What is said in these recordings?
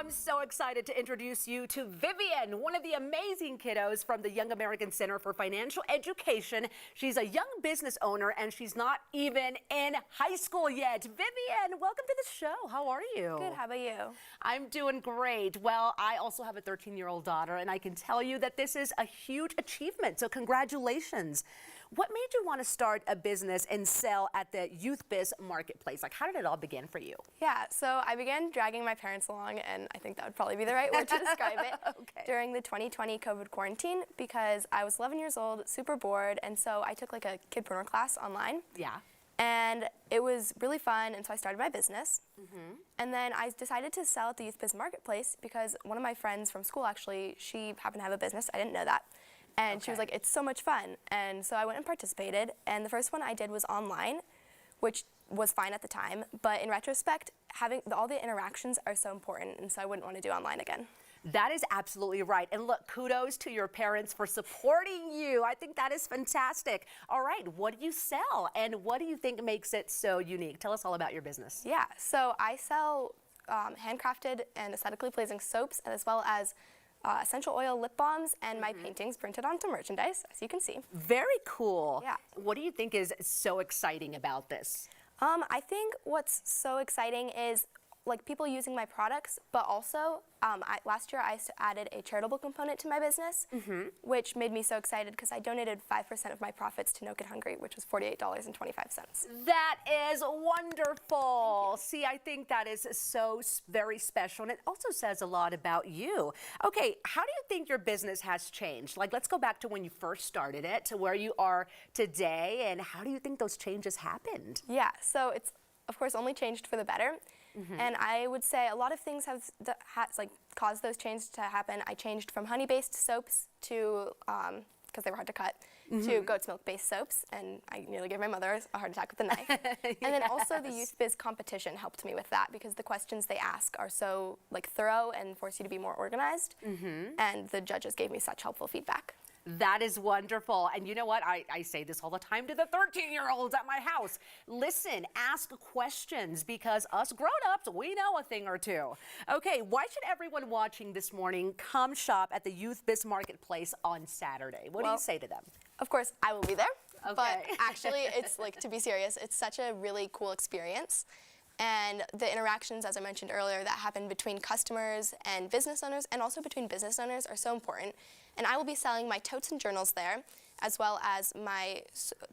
I'm so excited to introduce you to Vivian, one of the amazing kiddos from the Young American Center for Financial Education. She's a young business owner and she's not even in high school yet. Vivian, welcome to the show. How are you? Good, how about you? I'm doing great. Well, I also have a 13-year-old daughter and I can tell you that this is a huge achievement, so congratulations. What made you want to start a business and sell at the Youth Biz Marketplace? Like, how did it all begin for you? Yeah, so I began dragging my parents along, and I think that would probably be the right word to describe it, Okay. during the 2020 COVID quarantine, because I was 11 years old, super bored, and so I took like a kidpreneur class online. Yeah. And it was really fun, and so I started my business. And then I decided to sell at the Youth Biz Marketplace because one of my friends from school, actually, she happened to have a business. I didn't know that. And she was like, it's so much fun. And so I went and participated. And the first one I did was online, which was fine at the time. But in retrospect, having all the interactions are so important. And so I wouldn't want to do online again. That is absolutely right. And look, kudos to your parents for supporting you. I think that is fantastic. All right, what do you sell? And what do you think makes it so unique? Tell us all about your business. Yeah, so I sell handcrafted and aesthetically pleasing soaps, as well as essential oil lip balms and my paintings printed onto merchandise, as you can see. Very cool. Yeah. What do you think is so exciting about this? I think what's so exciting is like people using my products, but also last year I added a charitable component to my business, which made me so excited because I donated 5% of my profits to No Kid Hungry, which was $48.25. That is wonderful. See, I think that is so very special, and it also says a lot about you. Okay, how do you think your business has changed? Like, let's go back to when you first started it to where you are today, and how do you think those changes happened? Yeah, so it's of course only changed for the better. And I would say a lot of things have caused those changes to happen. I changed from honey-based soaps to, because they were hard to cut, to goat's milk-based soaps, and I nearly gave my mother a heart attack with the knife. And then also the Youth Biz competition helped me with that because the questions they ask are so thorough and force you to be more organized. And the judges gave me such helpful feedback. That is wonderful. And you know what? I say this all the time to the 13-year-olds at my house. Listen, ask questions because us grown-ups, we know a thing or two. Okay, why should everyone watching this morning come shop at the Youth Biz Marketplace on Saturday? What do you say to them? Of course, I will be there. Okay. But actually, it's to be serious, it's such a really cool experience. And the interactions, as I mentioned earlier, that happen between customers and business owners, and also between business owners, are so important. And I will be selling my totes and journals there, as well as my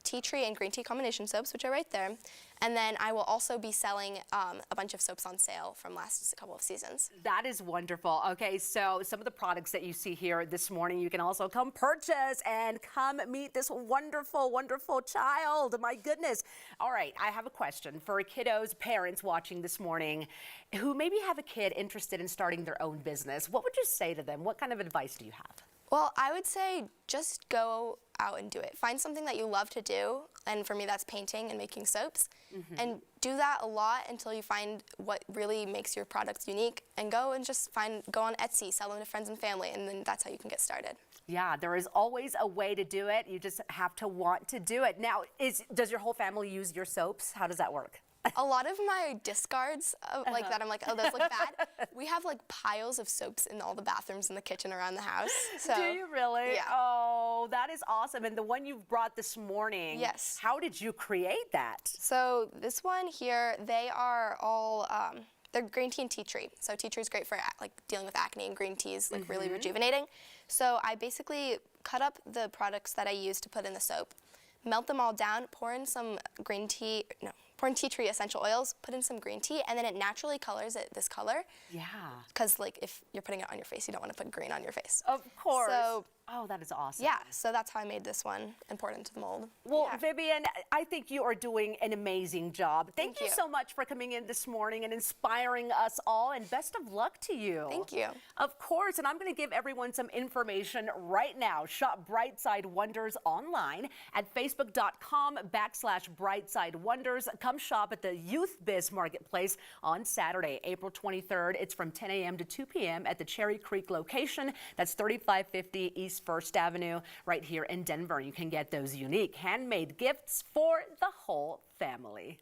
tea tree and green tea combination soaps, which are right there. And then I will also be selling a bunch of soaps on sale from last couple of seasons. That is wonderful. Okay, so some of the products that you see here this morning, you can also come purchase and come meet this wonderful, wonderful child. My goodness. All right, I have a question for kiddos, parents watching this morning who maybe have a kid interested in starting their own business. What would you say to them? What kind of advice do you have? Well, I would say just go out and do it. Find something that you love to do, and for me that's painting and making soaps. And do that a lot until you find what really makes your products unique, and go on Etsy, sell them to friends and family, and then that's how you can get started. Yeah, there is always a way to do it. You just have to want to do it. Now, does your whole family use your soaps? How does that work? A lot of my discards that I'm like, oh, those look bad. We have piles of soaps in all the bathrooms in the kitchen around the house. So, do you really? Yeah. Oh, that is awesome. And the one you brought this morning, yes. How did you create that? So this one here, they are all, they're green tea and tea tree. So tea tree is great for dealing with acne, and green tea is really rejuvenating. So I basically cut up the products that I use to put in the soap, melt them all down, pour in tea tree essential oils, put in some green tea, and then it naturally colors it this color. Yeah. Because if you're putting it on your face, you don't want to put green on your face. Of course. So, oh, that is awesome. Yeah, so that's how I made this one and poured it into the mold. Well, yeah. Vivian, I think you are doing an amazing job. Thank you so much for coming in this morning and inspiring us all, and best of luck to you. Thank you. Of course, and I'm going to give everyone some information right now. Shop Brightside Wonders online at facebook.com/Brightside Wonders. Come shop at the Youth Biz Marketplace on Saturday, April 23rd. It's from 10 a.m. to 2 p.m. at the Cherry Creek location. That's 3550 East 1st Avenue right here in Denver. You can get those unique handmade gifts for the whole family.